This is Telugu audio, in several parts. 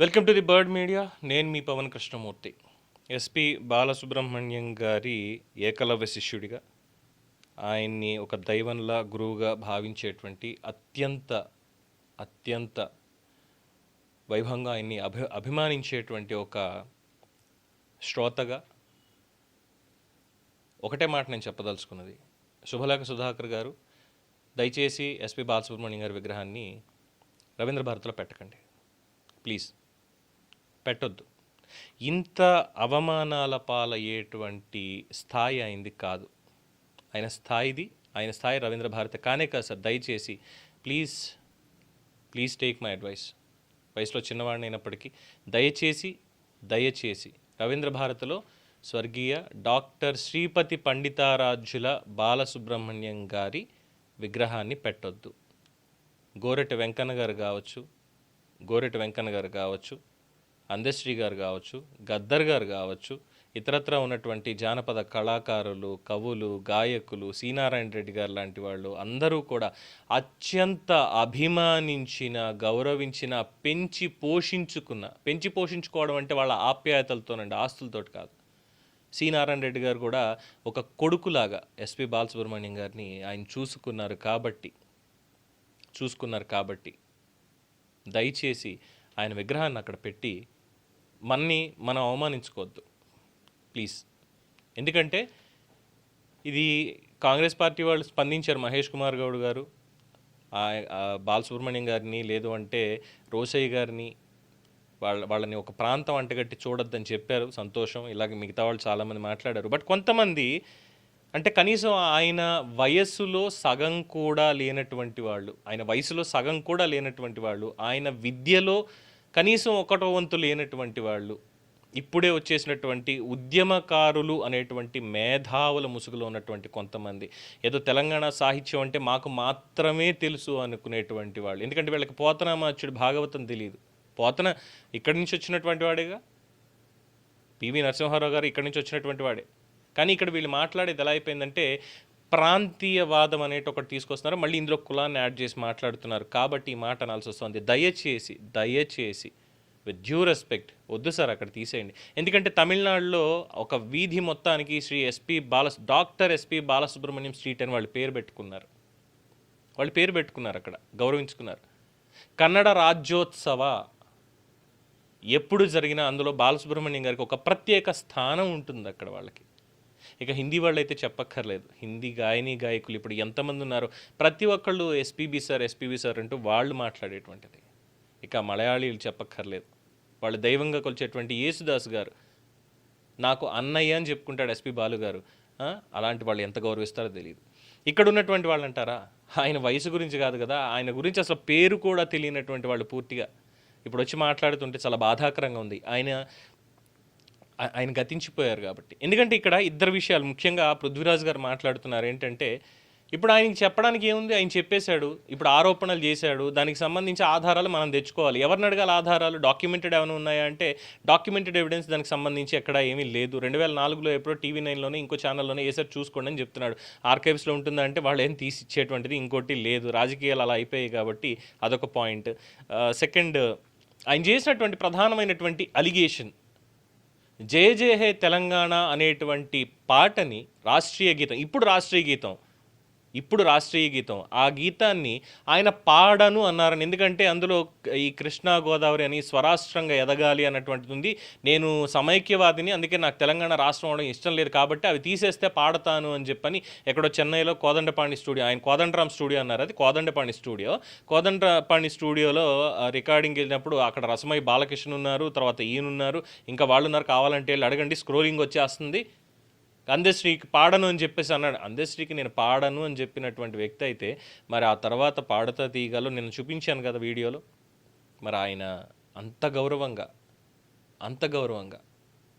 Welcome to the bird media. నేను మీ పవన్ కృష్ణమూర్తి. ఎస్పి బాలసుబ్రహ్మణ్యం గారి ఏకలవ్య శిష్యుడిగా, ఆయన్ని ఒక దైవంలా గురువుగా భావించేటువంటి అత్యంత వైభవంగా ఆయన్ని అభిమానించేటువంటి ఒక శ్రోతగా ఒకటే మాట నేను చెప్పదలుచుకున్నది. శుభలేఖ సుధాకర్ గారు, దయచేసి ఎస్పి బాలసుబ్రహ్మణ్యం గారి విగ్రహాన్ని రవీంద్ర భారతిలో పెట్టకండి, ప్లీజ్ పెట్టొద్దు. ఇంత అవమానాల పాలయ్యేటువంటి స్థాయి అయింది కాదు. ఆయన స్థాయి రవీంద్ర భారతి కానే కాదు సార్. దయచేసి ప్లీజ్ టేక్ మై అడ్వైస్. వయసులో చిన్నవాడిని అయినప్పటికీ దయచేసి రవీంద్ర భారతిలో స్వర్గీయ డాక్టర్ శ్రీపతి పండితారాధ్యుల బాలసుబ్రహ్మణ్యం గారి విగ్రహాన్ని పెట్టొద్దు. గోరెటి వెంకన్న గారు కావచ్చు, అందశ్రీ గారు కావచ్చు, గద్దర్ గారు కావచ్చు, ఇతరత్ర ఉన్నటువంటి జానపద కళాకారులు, కవులు, గాయకులు, సీనారాయణ రెడ్డి గారు లాంటి వాళ్ళు అందరూ కూడా అత్యంత అభిమానించిన, గౌరవించిన, పెంచి పోషించుకోవడం అంటే వాళ్ళ ఆప్యాయతలతోనండి, ఆస్తులతోటి కాదు. సీనారాయణ రెడ్డి గారు కూడా ఒక కొడుకులాగా ఎస్పి బాలసుబ్రహ్మణ్యం గారిని ఆయన చూసుకున్నారు కాబట్టి దయచేసి ఆయన విగ్రహాన్ని అక్కడ పెట్టి మనం అవమానించుకోవద్దు ప్లీజ్. ఎందుకంటే ఇది కాంగ్రెస్ పార్టీ వాళ్ళు స్పందించారు. మహేష్ కుమార్ గౌడ్ గారు బాలసుబ్రహ్మణ్యం గారిని, లేదు అంటే రోసయ్య గారిని, వాళ్ళని ఒక ప్రాంతం అంటగట్టి చూడొద్దని చెప్పారు. సంతోషం. ఇలాగ మిగతా వాళ్ళు చాలామంది మాట్లాడారు. బట్ కొంతమంది అంటే కనీసం ఆయన వయస్సులో సగం కూడా లేనటువంటి వాళ్ళు, ఆయన విద్యలో కనీసం ఒకటో వంతు లేనటువంటి వాళ్ళు, ఇప్పుడే వచ్చేసినటువంటి ఉద్యమకారులు అనేటువంటి మేధావుల ముసుగులో ఉన్నటువంటి కొంతమంది, ఏదో తెలంగాణ సాహిత్యం అంటే మాకు మాత్రమే తెలుసు అనుకునేటువంటి వాళ్ళు. ఎందుకంటే వీళ్ళకి పోతనామాచ్యుడు భాగవతం తెలియదు. పోతన ఇక్కడి నుంచి వచ్చినటువంటి వాడేగా, పివి నరసింహారావు గారు ఇక్కడి నుంచి వచ్చినటువంటి వాడే. కానీ ఇక్కడ వీళ్ళు మాట్లాడేది ఎలా అయిపోయిందంటే ప్రాంతీయవాదం అనేటి ఒకటి తీసుకొస్తున్నారు, మళ్ళీ ఇందులో కులాన్ని యాడ్ చేసి మాట్లాడుతున్నారు. కాబట్టి ఈ మాట అనాల్సి వస్తుంది. దయచేసి విత్ డ్యూ రెస్పెక్ట్ వద్దు సార్, అక్కడ తీసేయండి. ఎందుకంటే తమిళనాడులో ఒక వీధి మొత్తానికి డాక్టర్ ఎస్పి బాలసుబ్రహ్మణ్యం స్ట్రీట్ అని వాళ్ళు పేరు పెట్టుకున్నారు, అక్కడ గౌరవించుకున్నారు. కన్నడ రాజ్యోత్సవ ఎప్పుడు జరిగినా అందులో బాలసుబ్రహ్మణ్యం గారికి ఒక ప్రత్యేక స్థానం ఉంటుంది అక్కడ వాళ్ళకి. ఇక హిందీ వాళ్ళు అయితే చెప్పక్కర్లేదు. హిందీ గాయకులు ఇప్పుడు ఎంతమంది ఉన్నారు, ప్రతి ఒక్కళ్ళు ఎస్పీబీ సార్ అంటూ వాళ్ళు మాట్లాడేటువంటిది. ఇక మలయాళీలు చెప్పక్కర్లేదు. వాళ్ళు దైవంగా కొలిచేటువంటి యేసుదాస్ గారు నాకు అన్నయ్య అని చెప్పుకుంటాడు ఎస్పి బాలు గారు. అలాంటి వాళ్ళు ఎంత గౌరవిస్తారో తెలియదు. ఇక్కడ ఉన్నటువంటి వాళ్ళు అంటారా, ఆయన వయసు గురించి కాదు కదా, ఆయన గురించి అసలు పేరు కూడా తెలియనటువంటి వాళ్ళు పూర్తిగా ఇప్పుడు వచ్చి మాట్లాడుతుంటే చాలా బాధాకరంగా ఉంది. ఆయన గతించిపోయారు కాబట్టి. ఎందుకంటే ఇక్కడ ఇద్దరు విషయాలు ముఖ్యంగా పృథ్వీరాజ్ గారు మాట్లాడుతున్నారు. ఏంటంటే ఇప్పుడు ఆయనకి చెప్పడానికి ఏముంది, ఆయన చెప్పేశాడు, ఇప్పుడు ఆరోపణలు చేశాడు, దానికి సంబంధించి ఆధారాలు మనం తెచ్చుకోవాలి. ఎవరిని అడగాలి ఆధారాలు? డాక్యుమెంటెడ్ ఏమైనా ఉన్నాయా అంటే డాక్యుమెంటెడ్ ఎవిడెన్స్ దానికి సంబంధించి ఎక్కడ ఏమీ లేదు. 2004లో ఎప్పుడో TV9లోనే ఇంకో ఛానల్లోనే ఏసారి చూసుకోండి అని చెప్తున్నాడు. ఆర్కైవ్స్లో ఉంటుందా అంటే వాళ్ళు ఏం తీసి ఇచ్చేటువంటిది ఇంకోటి లేదు. రాజకీయాలు అలా అయిపోయాయి కాబట్టి అదొక పాయింట్. సెకండ్, ఆయన చేసినటువంటి ప్రధానమైనటువంటి అలిగేషన్ జయ జయ హే తెలంగాణ అనేటువంటి పాటని ఇప్పుడు రాష్ట్రీయ గీతం ఆ గీతాన్ని ఆయన పాడను అన్నారని. ఎందుకంటే అందులో ఈ కృష్ణా గోదావరి అని స్వరాష్ట్రంగా ఎదగాలి అన్నటువంటిది ఉంది. నేను సమైక్యవాదిని, అందుకే నాకు తెలంగాణ రాష్ట్రం అవడం ఇష్టం లేదు, కాబట్టి అవి తీసేస్తే పాడతాను అని చెప్పని ఎక్కడో చెన్నైలో కోదండపాణి స్టూడియో, ఆయన కోదండరామ్ స్టూడియో అన్నారు, అది కోదండపాణి స్టూడియోలో రికార్డింగ్ వెళ్ళినప్పుడు అక్కడ రసమై బాలకృష్ణ ఉన్నారు, తర్వాత ఈయనున్నారు, ఇంకా వాళ్ళు ఉన్నారు. కావాలంటే వెళ్ళి అడగండి, స్క్రోలింగ్ వచ్చేస్తుంది. అందశ్రీకి పాడను అని చెప్పేసి అన్నాడు. అందశ్రీకి నేను పాడను అని చెప్పినటువంటి వ్యక్తి అయితే మరి ఆ తర్వాత పాడతా తీయగలరు నేను చూపించాను కదా వీడియోలో. మరి ఆయన అంత గౌరవంగా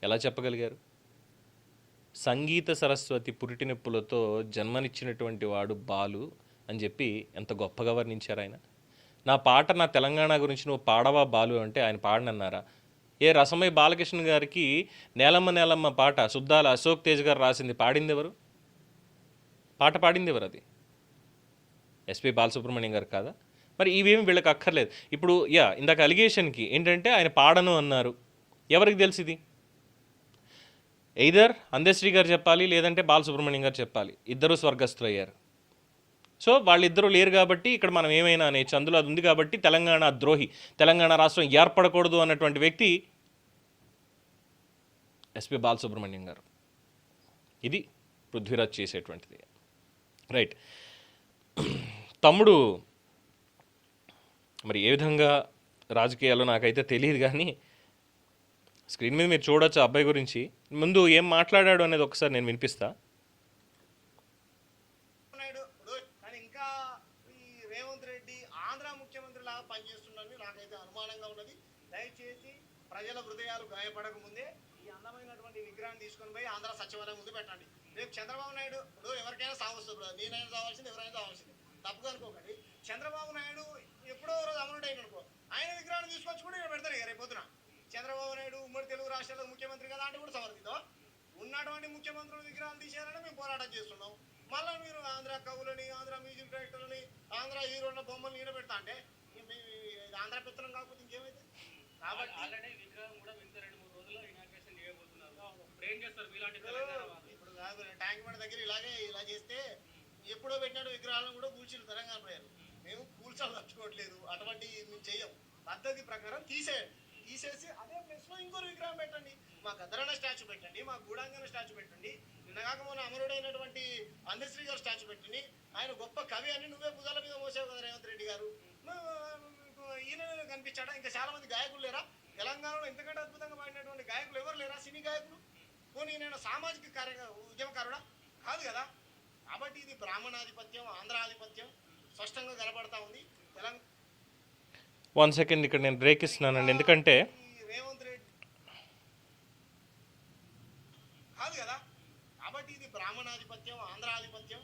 ఎలా చెప్పగలిగారు? సంగీత సరస్వతి పురిటి నొప్పులతో జన్మనిచ్చినటువంటి వాడు బాలు అని చెప్పి ఎంత గొప్పగా వర్ణించారు ఆయన. నా పాట నా తెలంగాణ గురించి నువ్వు పాడవా బాలు అంటే ఆయన పాడనన్నారా? రసమై బాలకృష్ణ గారికి నేలమ్మ పాట సుద్దాల అశోక్ తేజ్ గారు రాసింది, పాడింది ఎవరు? అది ఎస్పి బాలసుబ్రహ్మణ్యం గారు కాదా? మరి ఇవేమి వీళ్ళకి అక్కర్లేదు. ఇప్పుడు ఇందాక అలిగేషన్కి ఏంటంటే ఆయన పాడను అన్నారు. ఎవరికి తెలుసు ఇది? ఎయిదర్ అందశ్రీ గారు చెప్పాలి, లేదంటే బాలసుబ్రహ్మణ్యం గారు చెప్పాలి. ఇద్దరు స్వర్గస్థులు అయ్యారు. సో వాళ్ళిద్దరూ లేరు కాబట్టి ఇక్కడ మనం ఏమైనా అనేచ్చు. అందులో అది ఉంది కాబట్టి తెలంగాణ ద్రోహి, తెలంగాణ రాష్ట్రం ఏర్పడకూడదు అన్నటువంటి వ్యక్తి ఎస్పి బాలసుబ్రహ్మణ్యం గారు. ఇది పృథ్వీరాజ్ చేసేటువంటిది. రైట్. తమ్ముడు మరి ఏ విధంగా రాజకీయాల్లో నాకైతే తెలియదు, కానీ స్క్రీన్ మీద మీరు చూడొచ్చు అబ్బాయి గురించి. ముందు ఏం మాట్లాడాడు అనేది ఒకసారి నేను వినిపిస్తా. ఇంకా ఈ రేవంత్ రెడ్డి ఆంధ్ర ముఖ్యమంత్రి లాగా పనిచేస్తుండని నాకైతే అనుమానంగా ఉన్నది. దయచేసి ప్రజల హృదయాలు గాయపడక ముందే ఈ అందమైనటువంటి విగ్రహాన్ని తీసుకొని పోయి ఆంధ్ర సచివాలయం ముందు పెట్టండి. రేపు చంద్రబాబు నాయుడు ఇప్పుడు ఎవరికైనా సావస్తుంది, నేనైనా కావాల్సింది, ఎవరైనా కావాల్సింది, తప్పుగా అనుకోకండి. చంద్రబాబు నాయుడు ఎప్పుడో రోజు అమరుడైన అనుకో, ఆయన విగ్రహాన్ని తీసుకొచ్చి కూడా ఇక్కడ పెడతారు. ఇక రేపు పొద్దున చంద్రబాబు నాయుడు ఉమ్మడి తెలుగు రాష్ట్రాలకు ముఖ్యమంత్రి కదా అంటే కూడా సమర్థిద్దాం. ఉన్నటువంటి ముఖ్యమంత్రుల విగ్రహాలు తీసేయాలని మేము పోరాటం చేస్తున్నాం. మళ్ళీ మీరు ఆంధ్ర కవులని, ఆంధ్ర మ్యూజిక్ డైరెక్టర్లని, ఆంధ్ర హీరోల బొమ్మలు ఈడ పెడతా అంటే ఆంధ్ర పెత్తనం కాకపోతే ఇంకేమైతే? కాబట్టి ఇప్పుడు కాదు, ట్యాంక్ బండ్ దగ్గర ఇలా చేస్తే ఎప్పుడో పెట్టినట్టు విగ్రహాలను కూడా కూల్చిన తెలంగాణ ప్రజలు. మేము కూల్చాలి తచ్చుకోవట్లేదు, అటువంటి మేము చెయ్యం. పద్ధతి ప్రకారం తీసేసి అదే ప్లేస్ లో ఇంకో విగ్రహం పెట్టండి. మా గద్దరన్న స్టాచ్యూ పెట్టండి, మా గూడాంగన స్టాచ్యూ పెట్టండి, నిన్నగాక మొన్న అమరుడైనటువంటి అందశ్రీ గారు స్టాచ్యూ పెట్టండి. ఆయన గొప్ప కవి అని నువ్వే భుజాల మీద మోసావు కదా రేవంత్ రెడ్డి గారు. ఈయన కనిపించాడా? ఇంకా చాలా మంది గాయకులు లేరా తెలంగాణలో? ఇంతకంటే అద్భుతంగా పాడినటువంటి గాయకులు ఎవరు లేరా? సినీ గాయకులు. పోనీ నేను సామాజిక ఉద్యమకారుడా? కాదు కదా. కాబట్టి ఇది బ్రాహ్మణాధిపత్యం, ఆంధ్రాధిపత్యం స్పష్టంగా కనబడతా ఉంది. తెలంగాణ 1 సెకండ్ ఇక్కడ నేను బ్రేక్ ఇస్తున్నానండి, ఎందుకంటే రేవంత్ రెడ్డి కాదు కదా. కాబట్టి ఇది బ్రాహ్మణాధిపత్యం, ఆంధ్రాధిపత్యం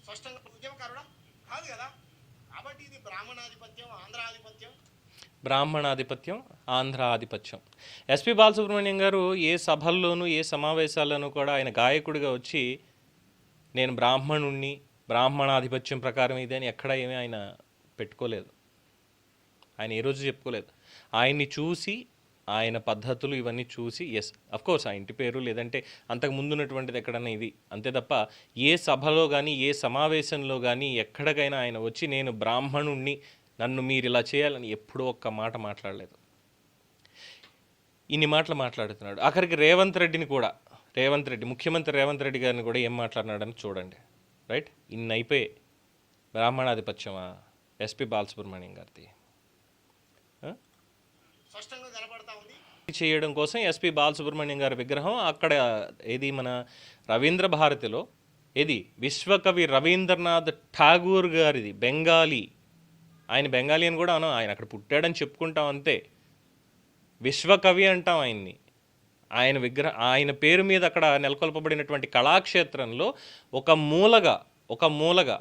స్పష్టంగా ఉద్యమకారుడా? కాదు కదా. కాబట్టి ఇది బ్రాహ్మణాధిపత్యం, ఆంధ్రాధిపత్యం ఆంధ్ర ఆధిపత్యం. ఎస్పి బాలసుబ్రహ్మణ్యం గారు ఏ సభల్లోనూ ఏ సమావేశాల్లోనూ కూడా ఆయన గాయకుడిగా వచ్చి నేను బ్రాహ్మణుణ్ణి, బ్రాహ్మణాధిపత్యం ప్రకారం ఇదే అని ఎక్కడా ఏమీ ఆయన పెట్టుకోలేదు. ఆయన ఏ రోజు చెప్పుకోలేదు. ఆయన్ని చూసి, ఆయన పద్ధతులు ఇవన్నీ చూసి అఫ్కోర్స్ ఆ ఇంటి పేరు లేదంటే అంతకు ముందు ఉన్నటువంటిది ఎక్కడన్నా ఇది అంతే తప్ప ఏ సభలో కానీ ఏ సమావేశంలో కానీ ఎక్కడికైనా ఆయన వచ్చి నేను బ్రాహ్మణుణ్ణి, నన్ను మీరు ఇలా చేయాలని ఎప్పుడూ ఒక్క మాట మాట్లాడలేదు. ఇన్ని మాటలు మాట్లాడుతున్నాడు. ఆఖరికి ముఖ్యమంత్రి రేవంత్ రెడ్డి గారిని కూడా ఏం మాట్లాడినాడని చూడండి. రైట్. ఇన్ని అయిపోయి బ్రాహ్మణాధిపత్యమా ఎస్పి బాలసుబ్రహ్మణ్యం గారిది చేయడం కోసం ఎస్పి బాలసుబ్రహ్మణ్యం గారి విగ్రహం అక్కడ ఏది మన రవీంద్ర భారతిలో ఏది విశ్వకవి రవీంద్రనాథ్ ఠాగూర్ గారిది, బెంగాలీ. ఆయన బెంగాలీ అని కూడా అనం, ఆయన అక్కడ పుట్టాడని చెప్పుకుంటాం అంతే. విశ్వకవి అంటాం ఆయన్ని. ఆయన పేరు మీద అక్కడ నెలకొల్పబడినటువంటి కళాక్షేత్రంలో ఒక మూలగా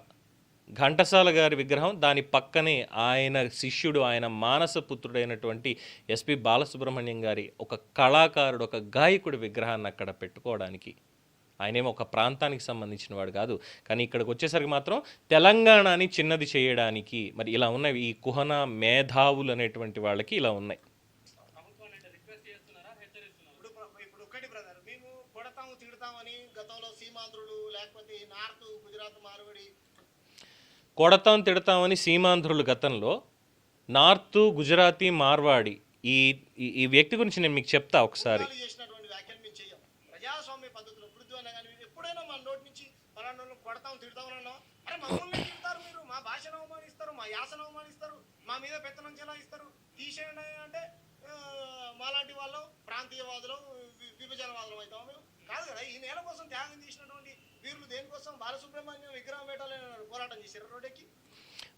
ఘంటసాల గారి విగ్రహం, దాని పక్కనే ఆయన శిష్యుడు, ఆయన మానసపుత్రుడైనటువంటి ఎస్పి బాలసుబ్రహ్మణ్యం గారి ఒక కళాకారుడు, ఒక గాయకుడి విగ్రహాన్ని అక్కడ పెట్టుకోవడానికి ఆయనేమో ఒక ప్రాంతానికి సంబంధించిన వాడు కాదు. కానీ ఇక్కడికి వచ్చేసరికి మాత్రం తెలంగాణని చిన్నది చేయడానికి మరి ఇలా ఉన్నాయి ఈ కుహన మేధావులు అనేటువంటి వాళ్ళకి ఇలా ఉన్నాయి. కొడతాం తిడతామని సీమాంధ్రులు గతంలో, నార్త్ గుజరాతీ మార్వాడి ఈ వ్యక్తి గురించి నేను మీకు చెప్తా ఒకసారి. ప్రజాస్వామ్య పద్ధతిలో ఎప్పుడైనా మన నోటి నుంచి కొడతాం తిడతామన్నా, అరే మమ్మల్ని తిడతారు మీరు, మా భాషను అవమానిస్తారు, మా యాసను అవమానిస్తారు, మా మీద పెత్తనం చెలాయిస్తారు, తీసేయండి అంటే మాలాంటి వాళ్ళు ప్రాంతీయవాదులు, విభజనవాదులు అవుతాం మేము కాదు కదా. ఈ నేల కోసం త్యాగం చేసినటువంటి వీరులు దేనికోసం? బాలసుబ్రహ్మణ్యం విగ్రహం పెట్టాలని పోరాటం చేశారు రోడ్డెక్కి.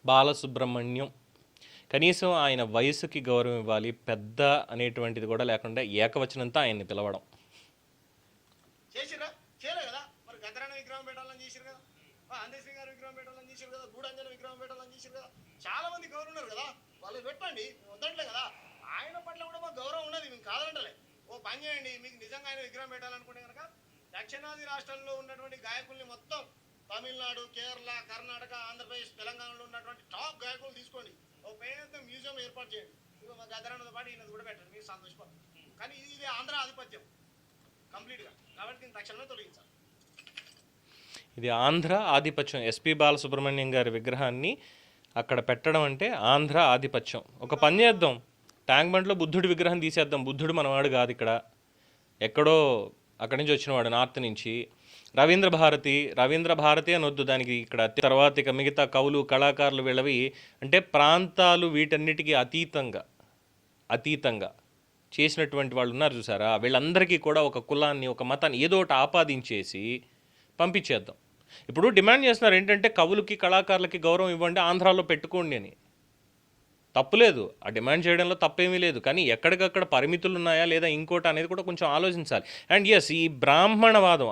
బాలసుబ్రహ్మణ్యం కనీసం ఆయన వయసుకి గౌరవం ఇవ్వాలి, పెద్ద అనేటువంటిది కూడా లేకుండా ఏకవచనంతో ఆయన్ని పిలవడం చేసిరా? చేయలే కదా. మరి గద్దరన్న విగ్రహం పెట్టాలని చేసిరు కదా, అందశ్రీ గారి విగ్రహం పెట్టాలని చేసిరు కదా, గూడంజన విగ్రహం పెట్టాలని చేసిరు కదా. చాలా మంది గౌరవం ఉన్నారు కదా, వాళ్ళు పెట్టండి, వద్దట్లే కదా. ఆయన పట్ల కూడా మాకు గౌరవం ఉన్నది, మేము కాదంటలే. ఓ పని చేయండి, మీకు నిజంగా ఆయన విగ్రహం పెట్టాలనుకుంటే కనుక దక్షిణాది రాష్ట్రాల్లో ఉన్నటువంటి గాయకుల్ని మొత్తం తమిళనాడు, కేరళ, కర్ణాటక, ఆంధ్రప్రదేశ్, తెలంగాణలో ఉన్నటువంటి టాప్ గాయకులు తీసుకోండి. ఓ పెద్ద మ్యూజియం ఏర్పాటు చేయండి. ఇదిగో మా గద్దరాన్నతో పాటు ఈయనది కూడా పెట్టండి, మీరు సంతోషపడతారు. కానీ ఇది ఆంధ్ర ఆధిపత్యం కంప్లీట్గా, కాబట్టి దీన్ని తక్షణమే తొలగించాలి. ఇది ఆంధ్ర ఆధిపత్యం. ఎస్పి బాలసుబ్రహ్మణ్యం గారి విగ్రహాన్ని అక్కడ పెట్టడం అంటే ఆంధ్ర ఆధిపత్యం. ఒక పని చేద్దాం, ట్యాంక్ బండ్లో బుద్ధుడి విగ్రహం తీసేద్దాం. బుద్ధుడు మనవాడు కాదు, ఇక్కడ ఎక్కడో అక్కడి నుంచి వచ్చినవాడు, నార్త్ నుంచి. రవీంద్ర భారతి అని వద్దు దానికి. ఇక్కడ తర్వాత ఇక మిగతా కవులు కళాకారులు వీళ్ళవి అంటే ప్రాంతాలు వీటన్నిటికీ అతీతంగా చేసినటువంటి వాళ్ళు ఉన్నారు చూసారా, వీళ్ళందరికీ కూడా ఒక కులాన్ని ఒక మతాన్ని ఏదో ఒకటి ఆపాదించేసి పంపించేద్దాం. ఇప్పుడు డిమాండ్ చేస్తున్నారు ఏంటంటే కవులకి కళాకారులకి గౌరవం ఇవ్వండి, ఆంధ్రాలో పెట్టుకోండి అని. తప్పులేదు, ఆ డిమాండ్ చేయడంలో తప్పేమీ లేదు. కానీ ఎక్కడికక్కడ పరిమితులు ఉన్నాయా లేదా ఇంకోటి అనేది కూడా కొంచెం ఆలోచించాలి. అండ్ ఎస్, ఈ బ్రాహ్మణవాదం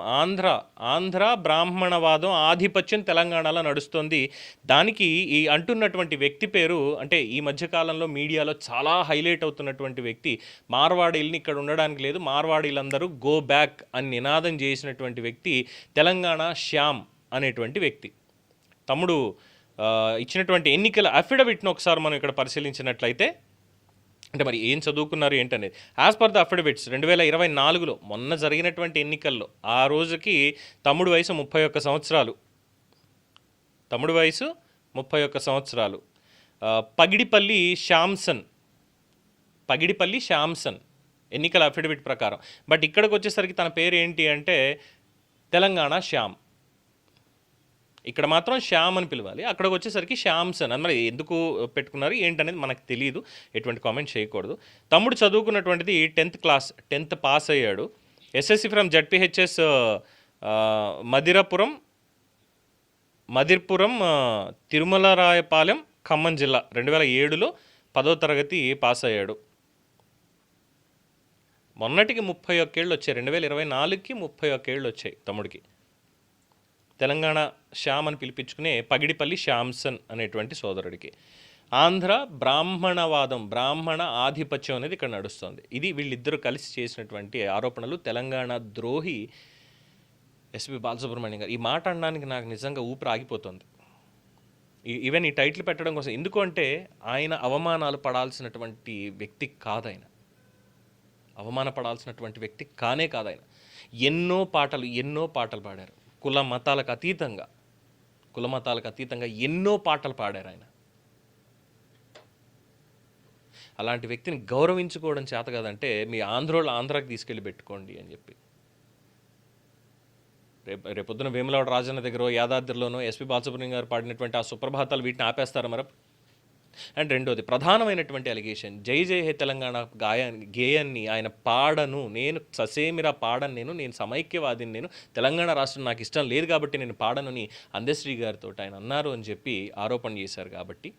ఆంధ్ర బ్రాహ్మణవాదం ఆధిపత్యం తెలంగాణలో నడుస్తుంది. దానికి ఈ అంటున్నటువంటి వ్యక్తి పేరు అంటే ఈ మధ్యకాలంలో మీడియాలో చాలా హైలైట్ అవుతున్నటువంటి వ్యక్తి, మార్వాడీల్ని ఇక్కడ ఉండడానికి లేదు, మార్వాడీలందరూ గో బ్యాక్ అని నినాదం చేసినటువంటి వ్యక్తి తెలంగాణ శ్యామ్ అనేటువంటి వ్యక్తి. తమ్ముడు ఇచ్చినటువంటి ఎన్నికల అఫిడవిట్ను ఒకసారి మనం ఇక్కడ పరిశీలించినట్లయితే, అంటే మరి ఏం చదువుకున్నారు ఏంటనేది. యాజ్ పర్ ద అఫిడవిట్స్ 2024లో మొన్న జరిగినటువంటి ఎన్నికల్లో ఆ రోజుకి తమ్ముడు వయసు 31 సంవత్సరాలు. పగిడిపల్లి శాంసన్ ఎన్నికల అఫిడవిట్ ప్రకారం. బట్ ఇక్కడికి వచ్చేసరికి తన పేరు ఏంటి అంటే తెలంగాణ శ్యామ్. ఇక్కడ మాత్రం శ్యామ్ అని పిలవాలి, అక్కడికి వచ్చేసరికి శాంసన్ అని. మరి ఎందుకు పెట్టుకున్నారు ఏంటనేది మనకు తెలియదు, ఎటువంటి కామెంట్ చేయకూడదు. తమ్ముడు చదువుకున్నటువంటిది 10th పాస్ అయ్యాడు. ఎస్ఎస్సి ఫ్రమ్ జడ్పిహెచ్ఎస్ మదిర్పురం తిరుమలరాయపాలెం ఖమ్మం జిల్లా. 2007లో 10వ తరగతి పాస్ అయ్యాడు. మొన్నటికి 31 ఏళ్ళు వచ్చాయి, 2024కి 31 ఏళ్ళు వచ్చాయి తమ్ముడికి. తెలంగాణ శ్యామ్ అని పిలిపించుకునే పగిడిపల్లి శాంసన్ అనేటువంటి సోదరుడికి. ఆంధ్ర బ్రాహ్మణవాదం, బ్రాహ్మణ ఆధిపత్యం అనేది ఇక్కడ నడుస్తుంది. ఇది వీళ్ళిద్దరూ కలిసి చేసినటువంటి ఆరోపణలు. తెలంగాణ ద్రోహి ఎస్పి బాలసుబ్రహ్మణ్యం గారు. ఈ మాట అనడానికి నాకు నిజంగా ఊపిరి ఆగిపోతుంది. ఈవెన్ ఈ టైటిల్ పెట్టడం కోసం. ఎందుకు అంటే ఆయన అవమానాలు పడాల్సినటువంటి వ్యక్తి కాదాయన, అవమానపడాల్సినటువంటి వ్యక్తి కానే కాదాయన. ఎన్నో పాటలు పాడారు. కుల మతాలకు అతీతంగా ఎన్నో పాటలు పాడారు ఆయన. అలాంటి వ్యక్తిని గౌరవించుకోవడం చేత కదంటే మీ ఆంధ్రాకి తీసుకెళ్ళి పెట్టుకోండి అని చెప్పి. రేపొద్దున వేములవాడ రాజన్న దగ్గర యాదాద్రిలోనో ఎస్పి బాలసుబ్రహ్మణ్యం గారు పాడినటువంటి ఆ సుప్రభాతాలు వీటిని ఆపేస్తారా మరి? అండ్ రెండోది ప్రధానమైనటువంటి అలిగేషన్, జై జై హే తెలంగాణ గేయాన్ని ఆయన పాడను, నేను ససేమిరా పాడను, నేను సమైక్యవాదిని, నేను తెలంగాణ రాష్ట్రం నాకు ఇష్టం లేదు కాబట్టి నేను పాడనని అందశ్రీ గారితో ఆయన అన్నారు అని చెప్పి ఆరోపణ చేశారు. కాబట్టి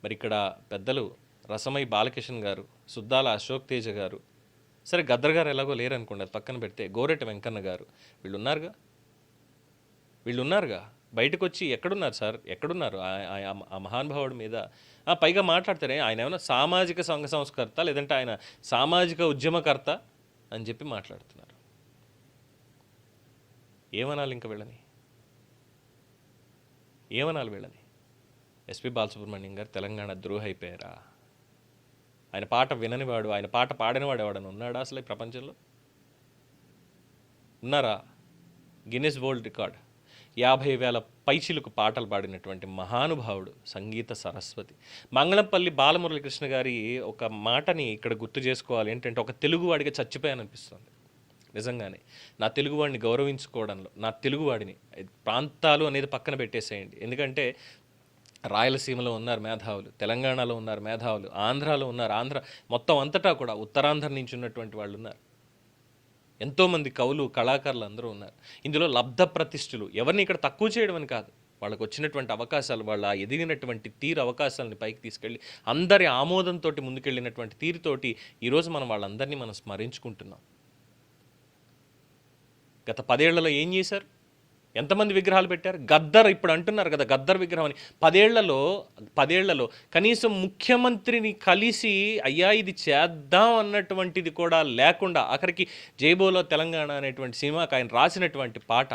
మరి ఇక్కడ పెద్దలు రసమై బాలకిషన్ గారు, సుద్దాల అశోక్ తేజ గారు, సరే గద్దర్ గారు ఎలాగో లేరనుకోండి, అది పక్కన పెడితే గోరెట వెంకన్న గారు వీళ్ళు ఉన్నారుగా బయటకు వచ్చి ఎక్కడున్నారు సార్, ఎక్కడున్నారు ఆ మహానుభావుడి మీద? పైగా మాట్లాడతారే ఆయన ఏమైనా సామాజిక సంఘ సంస్కర్త లేదంటే ఆయన సామాజిక ఉద్యమకర్త అని చెప్పి మాట్లాడుతున్నారు. ఏమనాలి ఇంకా వీళ్ళని? ఎస్పి బాలసుబ్రహ్మణ్యం గారు తెలంగాణ ద్రోహి అయిపోయారా? ఆయన పాట విననివాడు, ఆయన పాట పాడినవాడు ఎవడన్నా ఉన్నాడా అసలు ఈ ప్రపంచంలో? ఉన్నారా? గిన్నిస్ వరల్డ్ రికార్డ్ 50,000 పైచిలకు పాటలు పాడినటువంటి మహానుభావుడు, సంగీత సరస్వతి. మంగళంపల్లి బాలమురళీకృష్ణ గారి ఒక మాటని ఇక్కడ గుర్తు చేసుకోవాలి. ఏంటంటే ఒక తెలుగువాడిగా చచ్చిపోయాననిపిస్తుంది నిజంగానే. నా తెలుగువాడిని గౌరవించుకోవడంలో, నా తెలుగువాడిని, ప్రాంతాలు అనేది పక్కన పెట్టేసేయండి. ఎందుకంటే రాయలసీమలో ఉన్నారు మేధావులు, తెలంగాణలో ఉన్నారు మేధావులు, ఆంధ్రాలో ఉన్నారు, ఆంధ్ర మొత్తం అంతటా కూడా ఉత్తరాంధ్ర నుంచి ఉన్నటువంటి వాళ్ళు ఉన్నారు. ఎంతోమంది కవులు కళాకారులు అందరూ ఉన్నారు. ఇందులో లబ్ధ ప్రతిష్ఠులు ఎవరిని ఇక్కడ తక్కువ చేయడం అని కాదు, వాళ్ళకు వచ్చినటువంటి అవకాశాలు, వాళ్ళ ఎదిగినటువంటి తీరు అవకాశాలని పైకి తీసుకెళ్ళి అందరి ఆమోదంతో ముందుకెళ్ళినటువంటి తీరుతోటి ఈరోజు మనం వాళ్ళందరినీ మనం స్మరించుకుంటున్నాం. గత 10 ఏళ్లలో ఏం చేశారు? ఎంతమంది విగ్రహాలు పెట్టారు? గద్దర్ ఇప్పుడు అంటున్నారు కదా గద్దర్ విగ్రహం అని. 10 ఏళ్లలో కనీసం ముఖ్యమంత్రిని కలిసి అయ్యా ఇది చేద్దాం అన్నటువంటిది కూడా లేకుండా, ఆఖరికి జైబోలో తెలంగాణ అనేటువంటి సినిమాకి ఆయన రాసినటువంటి పాట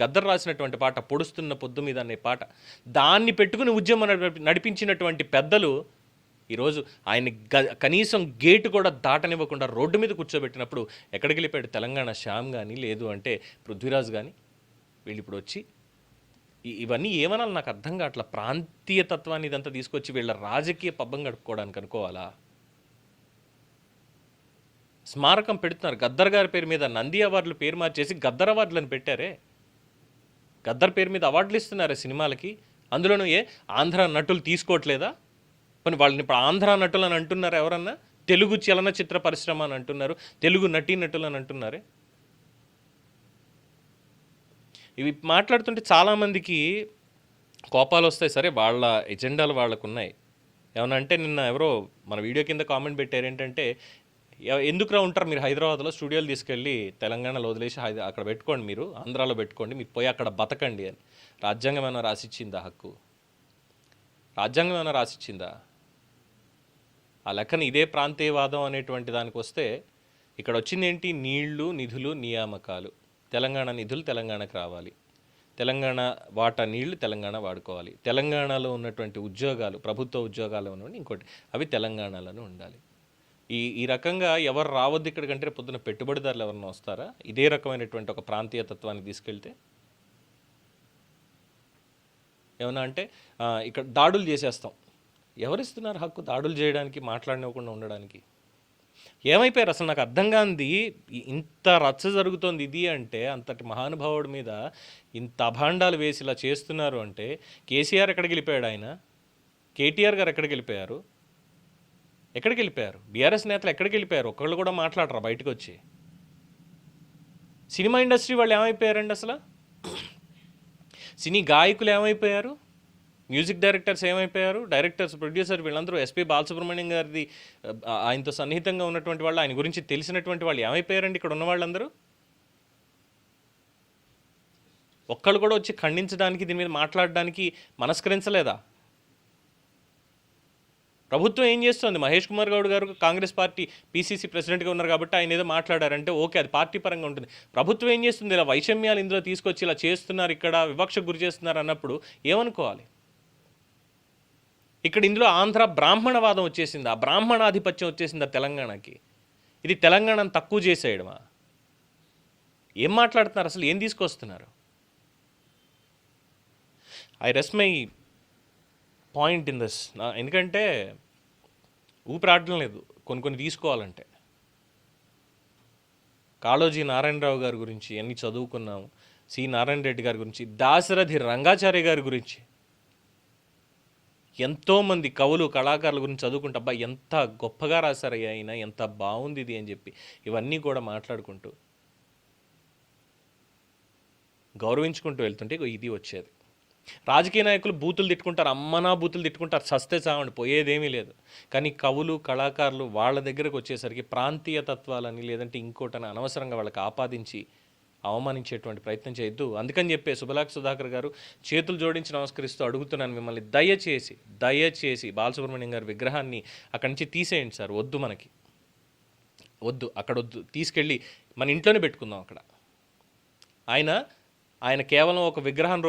గద్దర్ రాసినటువంటి పాట పొడుస్తున్న పొద్దు మీద అనే పాట, దాన్ని పెట్టుకుని ఉద్యమం నడిపించినటువంటి పెద్దలు ఈరోజు ఆయన కనీసం గేటు కూడా దాటనివ్వకుండా రోడ్డు మీద కూర్చోబెట్టినప్పుడు ఎక్కడికి వెళ్ళిపోయాడు? తెలంగాణ శ్యామ్ కానీ, లేదు అంటే పృథ్వీరాజ్ కానీ, వీళ్ళు ఇప్పుడు వచ్చి ఇవన్నీ ఏమనాలి నాకు అర్థం కావట్లా. ప్రాంతీయ తత్వాన్ని ఇదంతా తీసుకొచ్చి వీళ్ళ రాజకీయ పబ్బం గడుపుకోవడానికి అనుకోవాలా? స్మారకం పెడుతున్నారు గద్దర్ గారి పేరు మీద, నంది అవార్డులు పేరు మార్చేసి గద్దర్ అవార్డులను పెట్టారే. గద్దర్ పేరు మీద అవార్డులు ఇస్తున్నారే సినిమాలకి, అందులోనూ ఆంధ్ర నటులు తీసుకోవట్లేదా? కానీ వాళ్ళని ఇప్పుడు ఆంధ్ర నటులు అని అంటున్నారు ఎవరన్నా? తెలుగు చలనచిత్ర పరిశ్రమ అని అంటున్నారు, తెలుగు నటీనటులు అని అంటున్నారే. ఇవి మాట్లాడుతుంటే చాలామందికి కోపాలు వస్తాయి. సరే, వాళ్ళ ఎజెండాలు వాళ్ళకు ఉన్నాయి. ఏమన్నా అంటే నిన్న ఎవరో మన వీడియో కింద కామెంట్ పెట్టారు ఏంటంటే, ఎందుకురా ఉంటారు మీరు హైదరాబాద్లో, స్టూడియోలు తీసుకెళ్ళి తెలంగాణలో వదిలేసి అక్కడ పెట్టుకోండి, మీరు ఆంధ్రాలో పెట్టుకోండి, మీరు పోయి అక్కడ బతకండి అని. రాజ్యాంగం ఏమైనా రాసిచ్చిందా హక్కు? రాజ్యాంగం ఏమైనా రాసిచ్చిందా? ఆ లెక్కన ఇదే ప్రాంతీయవాదం అనేటువంటి దానికి వస్తే ఇక్కడ వచ్చింది ఏంటి? నీళ్లు, నిధులు, నియామకాలు. తెలంగాణ నిధులు తెలంగాణకు రావాలి, తెలంగాణ వాటా నీళ్లు తెలంగాణ వాడుకోవాలి, తెలంగాణలో ఉన్నటువంటి ఉద్యోగాలు, ప్రభుత్వ ఉద్యోగాలు ఉన్నవి ఇంకోటి, అవి తెలంగాణలోనే ఉండాలి. ఈ రకంగా ఎవరు రావద్దు ఇక్కడికంటే పొద్దున పెట్టుబడిదారులు ఎవరన్నా వస్తారా? ఇదే రకమైనటువంటి ఒక ప్రాంతీయ తత్వాన్ని తీసుకెళ్తే ఏమన్నా అంటే ఇక్కడ దాడులు చేసేస్తాం. ఎవరిస్తున్నారు హక్కు దాడులు చేయడానికి, మాట్లాడనివ్వకుండా ఉండడానికి? ఏమైపోయారు అసలు? నాకు అర్థం కాంది. ఇంత రచ్చ జరుగుతోంది ఇది అంటే, అంతటి మహానుభావుడి మీద ఇంత అభాండాలు వేసి ఇలా చేస్తున్నారు అంటే, కేసీఆర్ ఎక్కడికి వెళ్ళిపోయాడు? ఆయన కేటీఆర్ గారు ఎక్కడికి వెళ్ళిపోయారు? ఎక్కడికి వెళ్ళిపోయారు? బీఆర్ఎస్ నేతలు ఎక్కడికి వెళ్ళిపోయారు? ఒక్కళ్ళు కూడా మాట్లాడరా బయటకు వచ్చి? సినిమా ఇండస్ట్రీ వాళ్ళు ఏమైపోయారండి అసలు? సినీ గాయకులు ఏమైపోయారు? మ్యూజిక్ డైరెక్టర్స్ ఏమైపోయారు? డైరెక్టర్స్, ప్రొడ్యూసర్, వీళ్ళందరూ ఎస్పి బాలసుబ్రహ్మణ్యం గారిది ఆయనతో సన్నిహితంగా ఉన్నటువంటి వాళ్ళు, ఆయన గురించి తెలిసినటువంటి వాళ్ళు ఏమైపోయారండి ఇక్కడ ఉన్న వాళ్ళందరూ? ఒక్కళ్ళు కూడా వచ్చి ఖండించడానికి, దీని మీద మాట్లాడడానికి మనస్కరించలేదా? ప్రభుత్వం ఏం చేస్తుంది? మహేష్ కుమార్ గౌడ్ గారు కాంగ్రెస్ పార్టీ పీసీసీ ప్రెసిడెంట్గా ఉన్నారు కాబట్టి ఆయన ఏదో మాట్లాడారంటే ఓకే, అది పార్టీ పరంగా ఉంటుంది. ప్రభుత్వం ఏం చేస్తుంది? ఇలా వైషమ్యాలు ఇందులో తీసుకొచ్చి ఇలా చేస్తున్నారు, ఇక్కడ వివక్షకు గురి చేస్తున్నారు అన్నప్పుడు ఏమనుకోవాలి? ఇక్కడ ఇందులో ఆంధ్ర బ్రాహ్మణవాదం వచ్చేసింది, ఆ బ్రాహ్మణాధిపత్యం వచ్చేసింది తెలంగాణకి. ఇది తెలంగాణను తక్కువ చేసేయడమా? ఏం మాట్లాడుతున్నారు అసలు? ఏం తీసుకొస్తున్నారు? I rest my point in this. ఎందుకంటే ఊపిరాడడం లేదు కొన్ని తీసుకోవాలంటే. కాళోజీ నారాయణరావు గారి గురించి అన్ని చదువుకున్నాము, సి నారాయణ రెడ్డి గారి గురించి, దాశరథి రంగాచార్య గారి గురించి, ఎంతోమంది కవులు, కళాకారుల గురించి చదువుకుంటా, అబ్బా ఎంత గొప్పగా రాశారయ్యా ఆయన, ఎంత బాగుంది ఇది అని చెప్పి ఇవన్నీ కూడా మాట్లాడుకుంటూ గౌరవించుకుంటూ వెళ్తుంటే ఇది వచ్చేది. రాజకీయ నాయకులు బూతులు తిట్టుకుంటారు, అమ్మనా బూతులు తిట్టుకుంటారు, సస్తే చావండి, పోయేదేమీ లేదు. కానీ కవులు, కళాకారులు వాళ్ళ దగ్గరకు వచ్చేసరికి ప్రాంతీయ తత్వాలని, లేదంటే ఇంకోటని అనవసరంగా వాళ్ళకి ఆపాదించి అవమానించేటువంటి ప్రయత్నం చేయొద్దు. అందుకని చెప్పే సుబలాక్ సుధాకర్ గారు చేతులు జోడించి నమస్కరిస్తూ అడుగుతున్నాను మిమ్మల్ని, దయచేసి బాలసుబ్రహ్మణ్యం గారి విగ్రహాన్ని అక్కడి నుంచి తీసేయండి సార్. వద్దు, మనకి వద్దు, అక్కడ వద్దు, తీసుకెళ్ళి మన ఇంట్లోనే పెట్టుకుందాం. అక్కడ ఆయన కేవలం ఒక విగ్రహం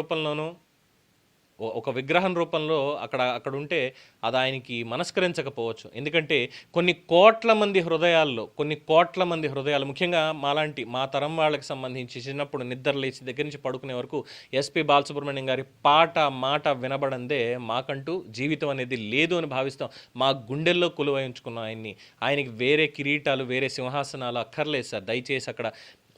రూపంలో అక్కడ ఉంటే అది ఆయనకి మనస్కరించకపోవచ్చు. ఎందుకంటే కొన్ని కోట్ల మంది హృదయాలు, ముఖ్యంగా మా తరం వాళ్ళకి సంబంధించి చిన్నప్పుడు నిద్ర లేచి దగ్గర నుంచి పడుకునే వరకు ఎస్పి బాలసుబ్రహ్మణ్యం గారి మాట వినబడందే మాకంటూ జీవితం అనేది లేదు అని భావిస్తాం. మా గుండెల్లో కొలువై ఉంచుకున్నాం ఆయనకి వేరే కిరీటాలు, వేరే సింహాసనాలు అక్కర్లేదు సార్. దయచేసి అక్కడ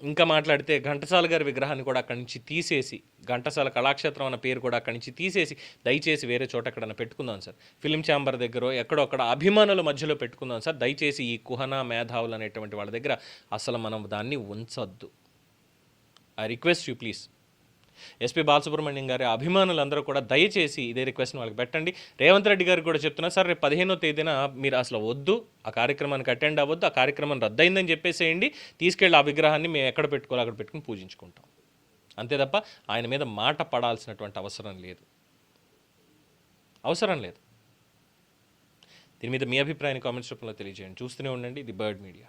ఇంకా మాట్లాడితే ఘంటసాల గారి విగ్రహాన్ని కూడా అక్కడి నుంచి తీసేసి, ఘంటసాల కళాక్షేత్రం అన్న పేరు కూడా అక్కడి నుంచి తీసేసి దయచేసి వేరే చోట ఎక్కడన్నా పెట్టుకుందాం సార్. ఫిలిం ఛాంబర్ దగ్గర ఎక్కడో అక్కడ అభిమానుల మధ్యలో పెట్టుకుందాం సార్. దయచేసి ఈ కుహనా మేధావులు అనేటువంటి వాళ్ళ దగ్గర అసలు మనం దాన్ని ఉంచొద్దు. I request you please. SP Balasubrahmanyam గారి అభిమానులందరూ కూడా దయచేసి ఇదే రిక్వెస్ట్ని వాళ్ళకి పెట్టండి. రేవంత్ రెడ్డి గారికి కూడా చెప్తున్నా సార్, రేపు 15వ తేదీన మీరు అసలు వద్దు, ఆ కార్యక్రమానికి అటెండ్ అవ్వద్దు, ఆ కార్యక్రమం రద్దయిందని చెప్పేసేయండి. తీసుకెళ్ళి ఆ విగ్రహాన్ని మేము ఎక్కడ పెట్టుకోవాలో అక్కడ పెట్టుకుని పూజించుకుంటాం. అంతే తప్ప ఆయన మీద మాట పడాల్సినటువంటి అవసరం లేదు. దీని మీద మీ అభిప్రాయాన్ని కామెంట్స్ రూపంలో తెలియజేయండి. చూస్తూనే ఉండండి ది బర్డ్ మీడియా.